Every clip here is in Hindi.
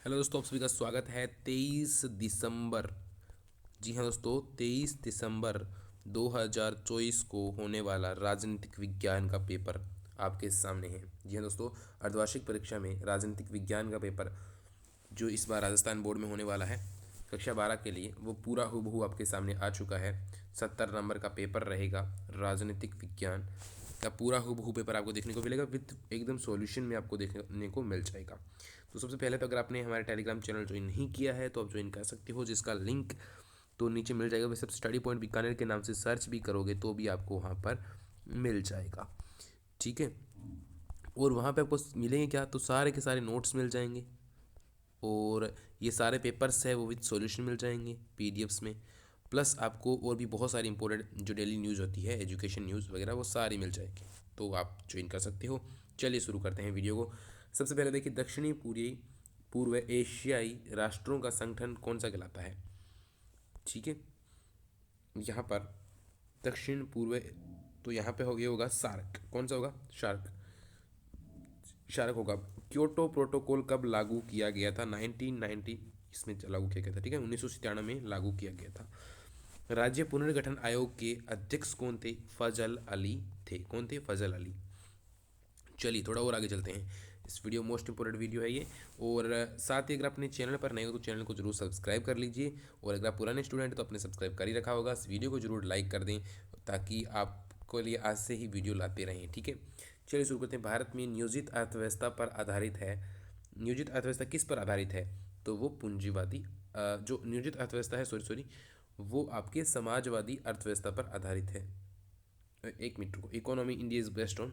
हेलो दोस्तों, आप सभी का स्वागत है। 23 दिसंबर, जी हाँ दोस्तों, 23 दिसंबर 2024 को होने वाला राजनीतिक विज्ञान का पेपर आपके सामने है। जी हाँ दोस्तों, अर्धवार्षिक परीक्षा में राजनीतिक विज्ञान का पेपर जो इस बार राजस्थान बोर्ड में होने वाला है कक्षा 12 के लिए, वो पूरा हूबहू आपके सामने आ चुका है। 70 नंबर का पेपर रहेगा राजनीतिक विज्ञान का। पूरा हूबहू पेपर आपको देखने को मिलेगा, विथ एकदम सॉल्यूशन में आपको देखने को मिल जाएगा। तो सबसे पहले तो अगर आपने हमारे टेलीग्राम चैनल ज्वाइन नहीं किया है तो आप ज्वाइन कर सकते हो, जिसका लिंक तो नीचे मिल जाएगा। वैसे आप स्टडी पॉइंट बीकानेर के नाम से सर्च भी करोगे तो भी आपको वहाँ पर मिल जाएगा, ठीक है। और वहाँ पे आपको मिलेंगे क्या, तो सारे के सारे नोट्स मिल जाएंगे, और ये सारे पेपर्स है वो विद सॉल्यूशन मिल जाएंगे पीडीएफ्स में। प्लस आपको और भी बहुत सारी इंपॉर्टेंट जो डेली न्यूज़ होती है, एजुकेशन न्यूज़ वगैरह, वो सारी मिल जाएगी, तो आप ज्वाइन कर सकते हो। चलिए शुरू करते हैं वीडियो को। सबसे पहले देखिए, दक्षिणी पूर्व एशियाई राष्ट्रों का संगठन कौन सा कहलाता है, ठीक है। यहाँ पर दक्षिण पूर्व, तो यहाँ पे हो गया होगा सार्क। कौन सा होगा? शार्क, शार्क होगा। क्योटो प्रोटोकॉल कब लागू किया गया था? 1990 इसमें लागू किया गया था, ठीक है। 1997 में लागू किया गया था। राज्य पुनर्गठन आयोग के अध्यक्ष कौन थे? फजल अली थे। कौन थे? फजल अली। चलिए थोड़ा और आगे चलते हैं। इस वीडियो मोस्ट इंपोर्टेंट वीडियो है ये। और साथ ही अगर अपने चैनल पर नए हो तो चैनल को जरूर सब्सक्राइब कर लीजिए, और अगर आप पुराने स्टूडेंट हैं तो आपने सब्सक्राइब कर ही रखा होगा। इस वीडियो को जरूर लाइक कर दें ताकि आपको लिए आज से ही वीडियो लाते रहें, ठीक है। चलिए शुरू करते हैं। भारत में नियोजित अर्थव्यवस्था पर आधारित है। नियोजित अर्थव्यवस्था किस पर आधारित है? तो वो पूंजीवादी, जो नियोजित अर्थव्यवस्था है, सॉरी, वो आपके समाजवादी अर्थव्यवस्था पर आधारित है। एक मिनट को, economy India is based on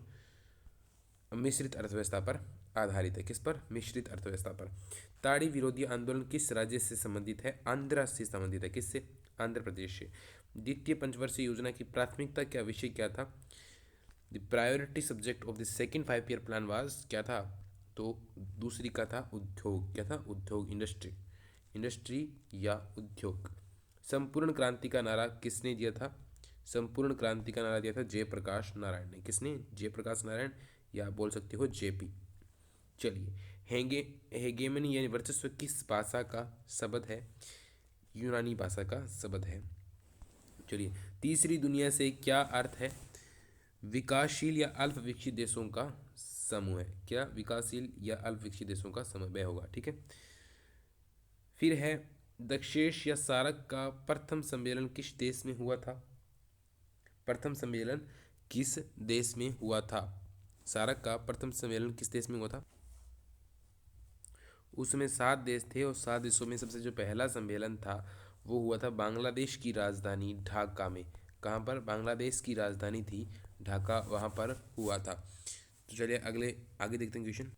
मिश्रित अर्थव्यवस्था पर आधारित है। किस पर? मिश्रित अर्थव्यवस्था पर। ताड़ी विरोधी आंदोलन किस राज्य से संबंधित है? आंध्र से संबंधित है। किससे? आंध्र प्रदेश से। द्वितीय पंचवर्षीय योजना की प्राथमिकता क्या विषय क्या था? The priority subject of the second 5 year plan was क्या था? तो दूसरी का था उद्योग। क्या था? उद्योग, इंडस्ट्री, इंडस्ट्री या उद्योग। संपूर्ण क्रांति का नारा किसने दिया था? संपूर्ण क्रांति का नारा दिया था जयप्रकाश नारायण ने। किसने? जयप्रकाश नारायण, या आप बोल सकते हो जेपी। चलिए, हेगे हेगेमनी यानी वर्चस्व किस भाषा का शब्द है? यूनानी भाषा का शब्द है। चलिए, तीसरी दुनिया से क्या अर्थ है? विकासशील या अल्प विकसित देशों का समूह है। क्या? विकासशील या अल्प विकसित देशों का समूह होगा, ठीक है। फिर है, दक्षेश या सार्क का प्रथम सम्मेलन किस देश में हुआ था? प्रथम सम्मेलन किस देश में हुआ था? सार्क का प्रथम सम्मेलन किस देश में हुआ था? उसमें 7 देश थे, और 7 देशों में सबसे जो पहला सम्मेलन था वो हुआ था बांग्लादेश की राजधानी ढाका में। कहाँ पर? बांग्लादेश की राजधानी थी ढाका, वहाँ पर हुआ था। तो चलिए आगे देखते हैं क्वेश्चन।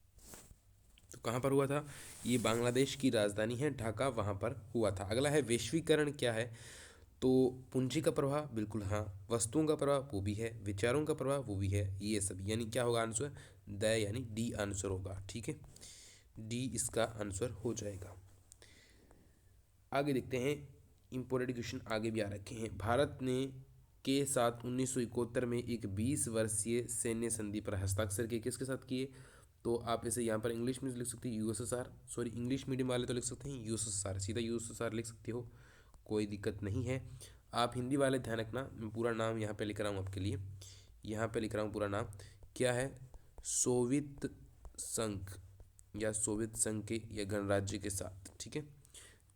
तो कहाँ पर हुआ था? ये बांग्लादेश की राजधानी है ढाका, वहाँ पर हुआ था। अगला है, वैश्वीकरण क्या है? तो पूंजी का प्रवाह, बिल्कुल हाँ। वस्तुओं का प्रवाह, वो भी है। विचारों का प्रवाह, वो भी है। ये सब यानी क्या होगा आंसर? द, यानी डी आंसर होगा, ठीक है। डी इसका आंसर हो जाएगा। आगे देखते हैं, इंपोर्टेंट क्वेश्चन आगे भी आ रखे हैं। भारत ने के साथ 1971 में एक 20 वर्षीय सैन्य संधि पर हस्ताक्षर किए। किसके साथ किए? तो आप इसे यहाँ पर इंग्लिश में लिख सकते हैं यूएसएसआर, सॉरी इंग्लिश मीडियम वाले तो लिख सकते हैं यूएसएसआर, सीधा यूएसएसआर लिख सकते हो, कोई दिक्कत नहीं है। आप हिंदी वाले ध्यान रखना, मैं पूरा नाम यहाँ पे लिख रहा हूँ आपके लिए। यहाँ पे लिख रहा हूँ पूरा नाम क्या है? सोवियत संघ, या सोवियत संघ के या गणराज्य के साथ, ठीक है।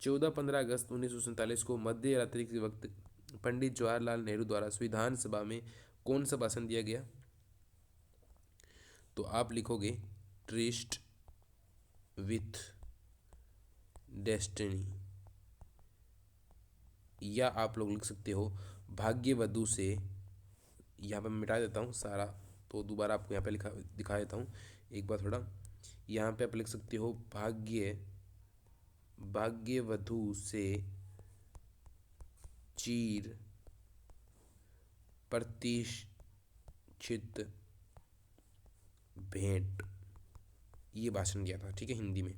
14-15 अगस्त 1947 को मध्य रात्रि के वक्त पंडित जवाहरलाल नेहरू द्वारा संविधान सभा में कौन सा भाषण दिया गया? तो आप लिखोगे ट्रिस्ट विथ डेस्टिनी, या आप लोग लिख सकते हो भाग्यवधु से। यहाँ पे मैं मिटा देता हूँ सारा, तो दोबारा आपको यहाँ पे दिखा देता हूँ एक बार थोड़ा। यहाँ पे आप लिख सकते हो भाग्यवधु से चीर प्रतिष्ठित भेंट, ये भाषण दिया था, ठीक है, हिंदी में।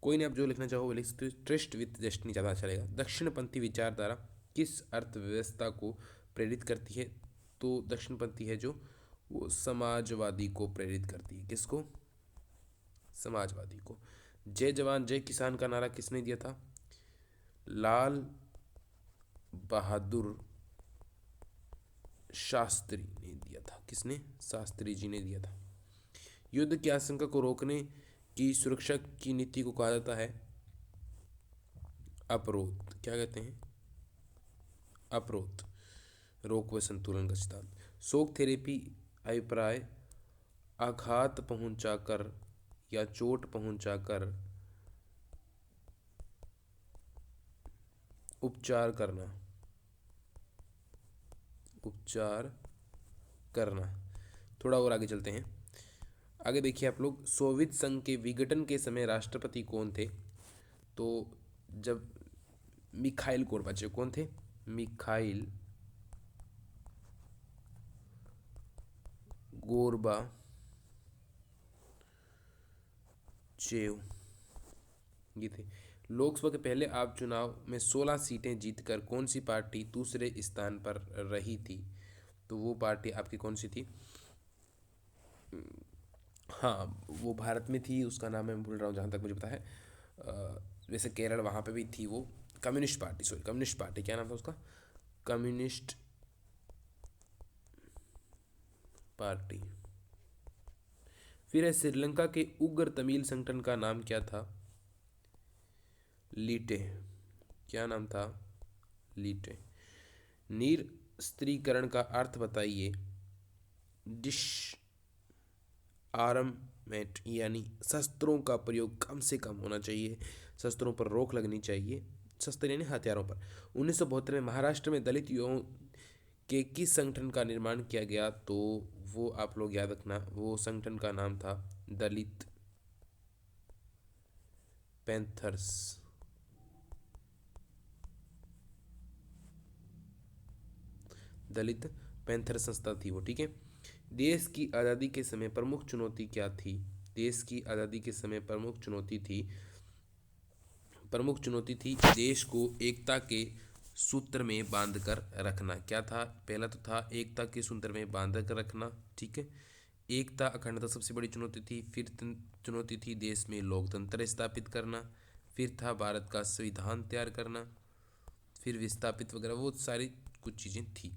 कोई नहीं, आप जो लिखना चाहो वो लिख सकते हो। ट्रस्ट विथ डेस्टिनी ज़्यादा अच्छा रहेगा। दक्षिणपंथी विचारधारा किस अर्थव्यवस्था को प्रेरित करती है? तो दक्षिणपंथी है जो, वो समाजवादी को प्रेरित करती है। किसको? समाजवादी को। जय जवान जय किसान का नारा किसने दिया था? लाल बहादुर शास्त्री ने दिया था। किसने? शास्त्री जी ने दिया था। युद्ध की आशंका को रोकने की सुरक्षा की नीति को कहा जाता है अपरोध। क्या कहते हैं? अपरोध, रोक व संतुलन का सिद्धांत। शोक थेरेपी अभिप्राय आघात पहुंचाकर या चोट पहुंचाकर उपचार करना, उपचार करना। थोड़ा और आगे चलते हैं। आगे देखिए आप लोग, सोवियत संघ के विघटन के समय राष्ट्रपति कौन थे? तो जब मिखाइल गोर्बाचेव, कौन थे? मिखाइल गोर्बाचेव ये थे। लोकसभा के पहले आप चुनाव में 16 सीटें जीतकर कौन सी पार्टी दूसरे स्थान पर रही थी? तो वो पार्टी आपकी कौन सी थी? हाँ, वो भारत में थी, उसका नाम मैं भूल रहा हूँ जहाँ तक मुझे पता है। वैसे केरल वहाँ पे भी थी वो। Communist party, sorry communist party, क्या नाम था उसका? Communist party. फिर है श्रीलंका के उग्र तमिल संगठन का नाम क्या था? लीटे। क्या नाम था? लीटे। नीर स्त्रीकरण का अर्थ बताइए। डिश आर्ममेंट, यानी शस्त्रों का प्रयोग कम से कम होना चाहिए, शस्त्रों पर रोक लगनी चाहिए, शस्त्र यानी हथियारों पर। 1972 में महाराष्ट्र में दलित युवाओं के किस संगठन का निर्माण किया गया? तो वो आप लोग याद रखना, वो संगठन का नाम था दलित पैंथर्स। दलित पैंथर संस्था थी वो, ठीक है। देश की आज़ादी के समय प्रमुख चुनौती क्या थी? देश की आज़ादी के समय प्रमुख चुनौती थी देश को एकता के सूत्र में बांध कर रखना। क्या था? पहला तो था एकता के सूत्र में बांध कर रखना, ठीक है। एकता अखंडता सबसे बड़ी चुनौती थी। फिर चुनौती थी देश में लोकतंत्र स्थापित करना। फिर था भारत का संविधान तैयार करना। फिर विस्थापित वगैरह वो सारी कुछ चीज़ें थी।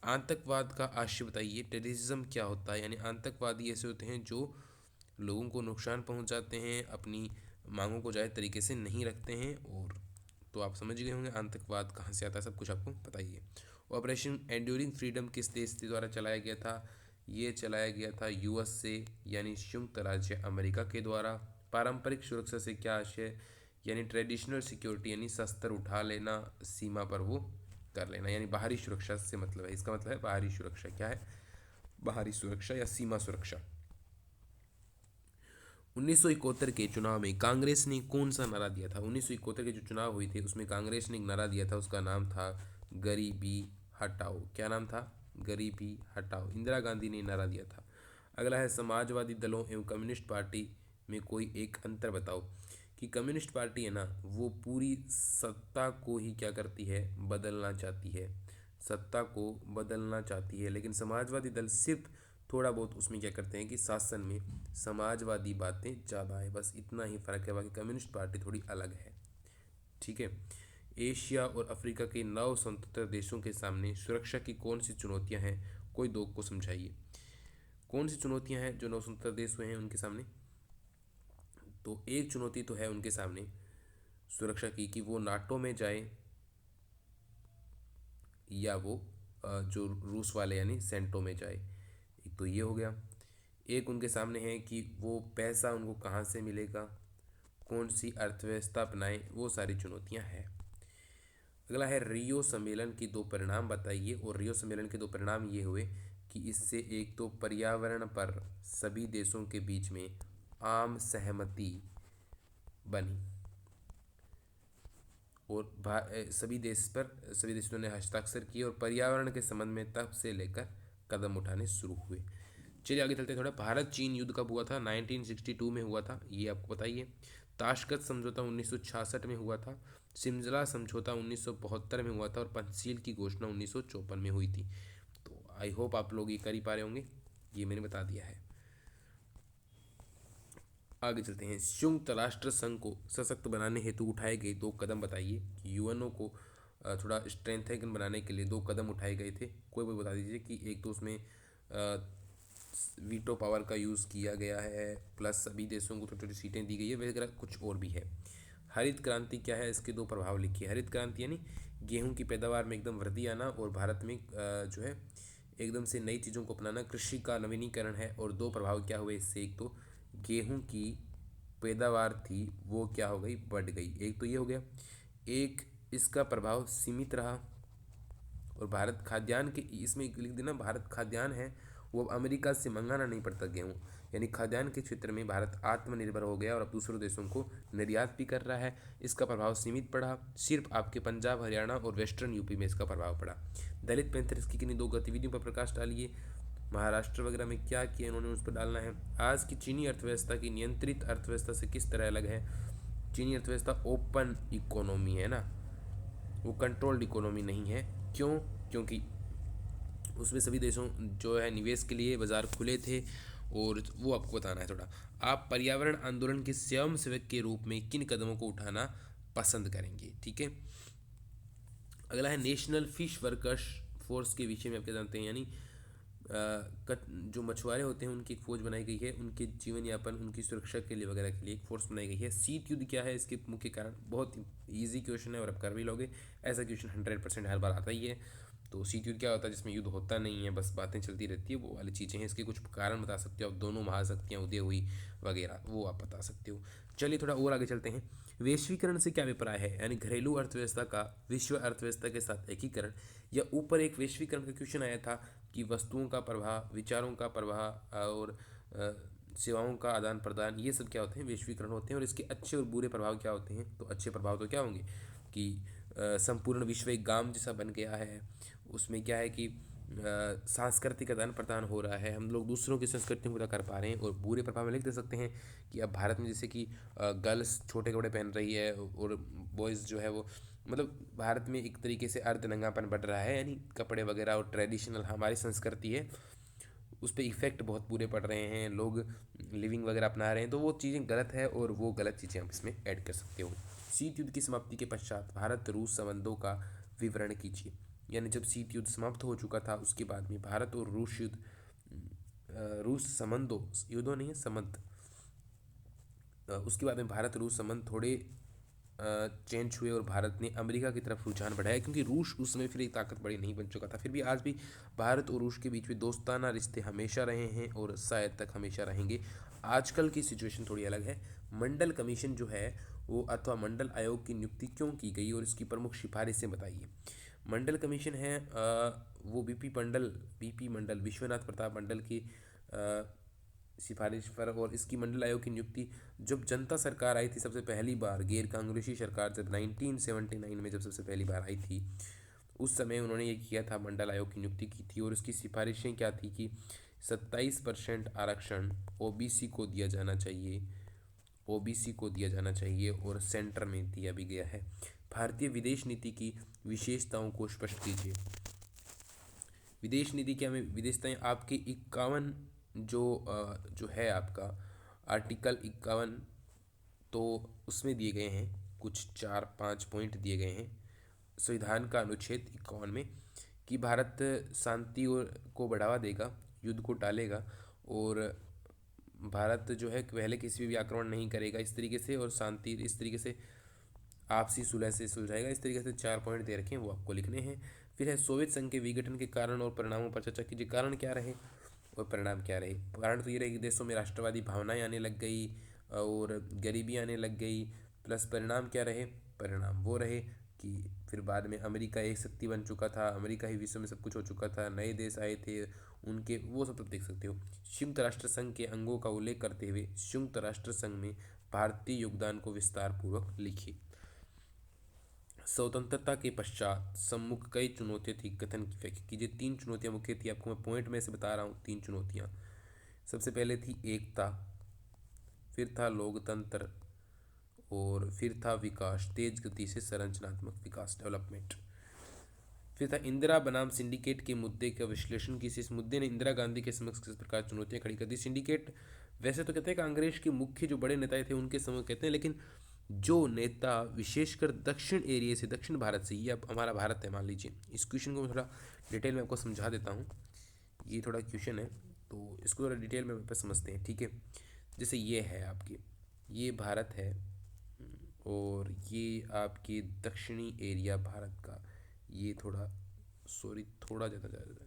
आतंकवाद का आशय बताइए। टेररिज्म क्या होता है? यानी आतंकवादी ऐसे होते हैं जो लोगों को नुकसान पहुंचाते हैं, अपनी मांगों को जायज़ तरीके से नहीं रखते हैं। और तो आप समझ गए होंगे आतंकवाद कहाँ से आता है, सब कुछ आपको पता ही है। ऑपरेशन एंड्यूरिंग फ्रीडम किस देश के द्वारा चलाया गया था? ये चलाया गया था यूएस से, यानी संयुक्त राज्य अमेरिका के द्वारा। पारंपरिक सुरक्षा से क्या आशय? यानी ट्रेडिशनल सिक्योरिटी, यानी शस्त्र उठा लेना, सीमा पर वो कर लेना, यानी बाहरी सुरक्षा से मतलब है। इसका मतलब है बाहरी सुरक्षा। क्या है? बाहरी सुरक्षा या सीमा सुरक्षा। 1971 के चुनाव में कांग्रेस ने कौन सा नारा दिया था? 1971 के जो चुनाव हुए थे उसमें कांग्रेस ने एक नारा दिया था, उसका नाम था गरीबी हटाओ। क्या नाम था? गरीबी हटाओ। इंदिरा गांधी ने नारा दिया था। अगला है समाजवादी दलों एवं कम्युनिस्ट पार्टी में कोई एक अंतर बताओ। कि कम्युनिस्ट पार्टी है ना, वो पूरी सत्ता को ही क्या करती है? बदलना चाहती है, सत्ता को बदलना चाहती है। लेकिन समाजवादी दल सिर्फ थोड़ा बहुत उसमें क्या करते हैं कि शासन में समाजवादी बातें ज़्यादा है, बस इतना ही फ़र्क है। बाकी कम्युनिस्ट पार्टी थोड़ी अलग है, ठीक है। एशिया और अफ्रीका के नव स्वतंत्र देशों के सामने सुरक्षा की कौन सी चुनौतियां हैं? कोई दो को समझाइए। कौन सी चुनौतियां हैं जो नव स्वतंत्र देश हुए हैं उनके सामने? तो एक चुनौती तो है उनके सामने सुरक्षा की कि वो नाटो में जाए, या वो जो रूस वाले यानी सेंटो में जाए। एक तो ये हो गया। एक उनके सामने है कि वो पैसा उनको कहाँ से मिलेगा, कौन सी अर्थव्यवस्था अपनाएं, वो सारी चुनौतियां हैं। अगला है रियो सम्मेलन की दो परिणाम बताइए। और रियो सम्मेलन के दो परिणाम ये हुए कि इससे एक तो पर्यावरण पर सभी देशों के बीच में आम सहमति बनी, और सभी देशों ने हस्ताक्षर किए, और पर्यावरण के संबंध में तब से लेकर कदम उठाने शुरू हुए। चलिए आगे चलते हैं थोड़ा। भारत चीन युद्ध कब हुआ था? 1962 में हुआ था, ये आपको बताइए। ताशकंद समझौता 1966 में हुआ था। सिमला समझौता 1972 में हुआ था। और पंचशील की घोषणा 1954 में हुई थी। तो आई होप आप लोग ये कर ही पा रहे होंगे, ये मैंने बता दिया है। आगे चलते हैं। संयुक्त राष्ट्र संघ को सशक्त बनाने हेतु उठाए गए 2 कदम बताइए कि यूएनओ को थोड़ा स्ट्रेंथन बनाने के लिए 2 कदम उठाए गए थे। कोई भी बता दीजिए कि एक तो उसमें वीटो पावर का यूज़ किया गया है, प्लस सभी देशों को छोटी छोटी सीटें दी गई है, वगैरह कुछ और भी है। हरित क्रांति क्या है, इसके 2 प्रभाव लिखिए। हरित क्रांति यानी गेहूं की पैदावार में एकदम वृद्धि आना और भारत में जो है एकदम से नई चीज़ों को अपनाना, कृषि का नवीनीकरण है। और 2 प्रभाव क्या हुए इससे, एक तो गेहूं की पैदावार थी वो क्या हो गई, बढ़ गई, एक तो ये हो गया। एक इसका प्रभाव सीमित रहा और भारत खाद्यान्न के, इसमें लिख देना भारत खाद्यान्न है वो अब अमेरिका से मंगाना नहीं पड़ता गेहूँ, यानी खाद्यान्न के क्षेत्र में भारत आत्मनिर्भर हो गया और अब दूसरों देशों को निर्यात भी कर रहा है। इसका प्रभाव सीमित पड़ा, सिर्फ आपके पंजाब हरियाणा और वेस्टर्न यूपी में इसका प्रभाव पड़ा। दलित पैंथर्स की किन्हीं 2 गतिविधियों पर प्रकाश डालिए। महाराष्ट्र वगैरह में क्या किया इन्होंने, उस पर डालना है। आज की चीनी अर्थव्यवस्था की नियंत्रित अर्थव्यवस्था से किस तरह अलग है। चीनी अर्थव्यवस्था ओपन इकोनॉमी है ना, वो कंट्रोल्ड इकोनॉमी नहीं है। क्यों, क्योंकि उसमें सभी देशों जो है निवेश के लिए बाजार खुले थे, और वो आपको बताना है थोड़ा। आप पर्यावरण आंदोलन के स्वयंसेवक के रूप में किन कदमों को उठाना पसंद करेंगे, ठीक है। अगला है नेशनल फिश वर्कर्स फोर्स के विषय में आप क्या जानते हैं, यानी जो मछुआरे होते हैं उनकी एक फौज बनाई गई है, उनके जीवन यापन उनकी सुरक्षा के लिए वगैरह के लिए एक फोर्स बनाई गई है। शीत युद्ध क्या है, इसके मुख्य कारण, बहुत इजी क्वेश्चन है और आप कर भी लोगे, ऐसा क्वेश्चन 100% हर बार आता ही है। तो शीत युद्ध क्या होता है, जिसमें युद्ध होता नहीं है, बस बातें चलती रहती है, वो वाली चीज़ें हैं। इसके कुछ कारण बता सकते हो आप, दोनों महाशक्तियाँ उदय हुई वगैरह, वो आप बता सकते हो। चलिए थोड़ा और आगे चलते हैं। वैश्वीकरण से क्या अभिप्राय है, यानी घरेलू अर्थव्यवस्था का विश्व अर्थव्यवस्था के साथ एकीकरण। या ऊपर एक वैश्वीकरण का क्वेश्चन आया था कि वस्तुओं का प्रवाह, विचारों का प्रवाह और सेवाओं का आदान प्रदान, ये सब क्या होते हैं, वैश्वीकरण होते हैं। और इसके अच्छे और बुरे प्रभाव क्या होते हैं, तो अच्छे प्रभाव तो क्या होंगे कि संपूर्ण विश्व एक गांव जैसा बन गया है। उसमें क्या है कि सांस्कृतिक आदान प्रदान हो रहा है, हम लोग दूसरों की संस्कृति को पूरा कर पा रहे हैं। और बुरे प्रभाव में लिख दे सकते हैं कि अब भारत में जैसे कि गर्ल्स छोटे कपड़े पहन रही है और बॉयज़ जो है वो, मतलब भारत में एक तरीके से अर्धनंगापन बढ़ रहा है, यानी कपड़े वगैरह और ट्रेडिशनल हमारी संस्कृति है उस पर इफ़ेक्ट बहुत बुरे पड़ रहे हैं, लोग लिविंग वगैरह अपना रहे हैं, तो वो चीज़ें गलत है और वो गलत चीज़ें आप इसमें ऐड कर सकते हो। शीत युद्ध की समाप्ति के पश्चात भारत रूस संबंधों का विवरण कीजिए, यानी जब शीत युद्ध समाप्त हो चुका था उसके बाद में भारत और रूस युद्ध, रूस संबंधों, युद्धों नहीं है संबंध, उसके बाद में भारत रूस संबंध थोड़े चेंज हुए और भारत ने अमेरिका की तरफ रुझान बढ़ाया, क्योंकि रूस उस समय फिर एक ताकत बड़ी नहीं बन चुका था। फिर भी आज भी भारत और रूस के बीच में दोस्ताना रिश्ते हमेशा रहे हैं और शायद तक हमेशा रहेंगे। आजकल की सिचुएशन थोड़ी अलग है। मंडल कमीशन जो है वो, अथवा मंडल आयोग की नियुक्ति क्यों की गई और इसकी प्रमुख सिफारिशें बताइए। मंडल कमीशन है वो बीपी मंडल, विश्वनाथ प्रताप मंडल की सिफारिश पर, और इसकी मंडल आयोग की नियुक्ति जब जनता सरकार आई थी सबसे पहली बार, गैर कांग्रेसी सरकार जब 1979 में जब सबसे पहली बार आई थी, उस समय उन्होंने ये किया था, मंडल आयोग की नियुक्ति की थी। और इसकी सिफारिशें क्या थी कि 27% आरक्षण ओबीसी को दिया जाना चाहिए, ओबीसी को दिया जाना चाहिए और सेंटर में दिया भी गया है। भारतीय विदेश नीति की विशेषताओं को स्पष्ट कीजिए। विदेश नीति क्या में विदेशताएं आपके 51 जो है आपका आर्टिकल 51, तो उसमें दिए गए हैं कुछ 4-5 पॉइंट दिए गए हैं संविधान का अनुच्छेद 51 में, कि भारत शांति और को बढ़ावा देगा, युद्ध को टालेगा और भारत जो है पहले किसी भी आक्रमण नहीं करेगा इस तरीके से, और शांति इस तरीके से आपसी सुलह से सुलझाएगा। इस तरीके से 4 पॉइंट दे रखे हैं, वो आपको लिखने हैं। फिर है सोवियत संघ के विघटन के कारण और परिणामों पर चर्चा कीजिए। कारण क्या रहे और परिणाम क्या रहे। कारण तो ये रहे कि देशों में राष्ट्रवादी भावनाएं आने लग गई और गरीबी आने लग गई, प्लस परिणाम क्या रहे, परिणाम वो रहे कि फिर बाद में अमेरिका एक शक्ति बन चुका था, अमेरिका ही विश्व में सब कुछ हो चुका था, नए देश आए थे उनके, वो सब देख सकते हो। संयुक्त राष्ट्र संघ के अंगों का उल्लेख करते हुए संयुक्त राष्ट्र संघ में भारतीय योगदान को विस्तार पूर्वक लिखिए। स्वतंत्रता के पश्चात सम्मुख कई चुनौतियां थी, कथन की व्याख्या कीजिए। 3 चुनौतियां मुख्य थी, आपको मैं पॉइंट में से बता रहा हूँ 3 चुनौतियां। सबसे पहले थी एकता, फिर था लोकतंत्र और फिर था विकास, तेज गति से संरचनात्मक विकास, डेवलपमेंट। फिर था इंदिरा बनाम सिंडिकेट के मुद्दे का विश्लेषण किसी इस मुद्दे ने इंदिरा गांधी के समक्ष किस प्रकार चुनौतियां खड़ी कर दी। सिंडिकेट वैसे तो कहते हैं कांग्रेस के मुख्य जो बड़े नेता थे उनके समूह कहते हैं, लेकिन जो नेता विशेषकर दक्षिण एरिया से, दक्षिण भारत से, ये अब हमारा भारत है मान लीजिए, इस क्वेश्चन को मैं थोड़ा डिटेल में आपको समझा देता हूँ। ये थोड़ा क्वेश्चन है तो इसको थोड़ा डिटेल में वापस समझते हैं, ठीक है। जैसे ये है आपके, ये भारत है और ये आपके दक्षिणी एरिया भारत का, ये थोड़ा सॉरी थोड़ा ज़्यादा ज़्यादा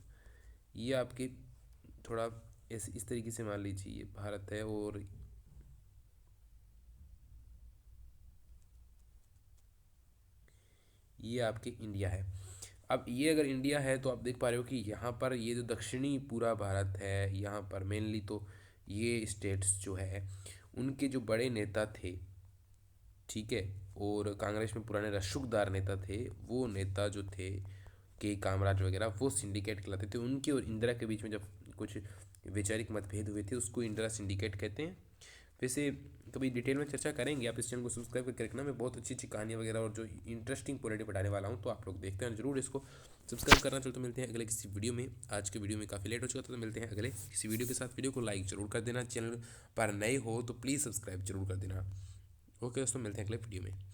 ये आपके थोड़ा इस तरीके से मान लीजिए ये भारत है और ये आपके इंडिया है। अब ये अगर इंडिया है तो आप देख पा रहे हो कि यहाँ पर ये जो दक्षिणी पूरा भारत है, यहाँ पर मेनली तो ये स्टेट्स जो है उनके जो बड़े नेता थे, ठीक है, और कांग्रेस में पुराने रसूखदार नेता थे, वो नेता जो थे के कामराज वगैरह, वो सिंडिकेट कहलाते थे। उनके और इंदिरा के बीच में जब कुछ वैचारिक मतभेद हुए थे उसको इंदिरा सिंडिकेट कहते हैं। वैसे कभी डिटेल में चर्चा करेंगे, आप इस चैनल को सब्सक्राइब करके रखना। मैं बहुत अच्छी अच्छी कहानियाँ वगैरह और जो इंटरेस्टिंग पॉलिटी पढ़ाने वाला हूँ, तो आप लोग देखते हैं जरूर इसको सब्सक्राइब करना। चलो तो मिलते हैं अगले किसी वीडियो में। आज के वीडियो में काफ़ी लेट हो चुका था, तो मिलते हैं अगले किसी वीडियो के साथ। वीडियो को लाइक जरूर कर देना, चैनल पर नए हो तो प्लीज़ सब्सक्राइब जरूर कर देना। ओके दोस्तों, मिलते हैं अगले वीडियो में।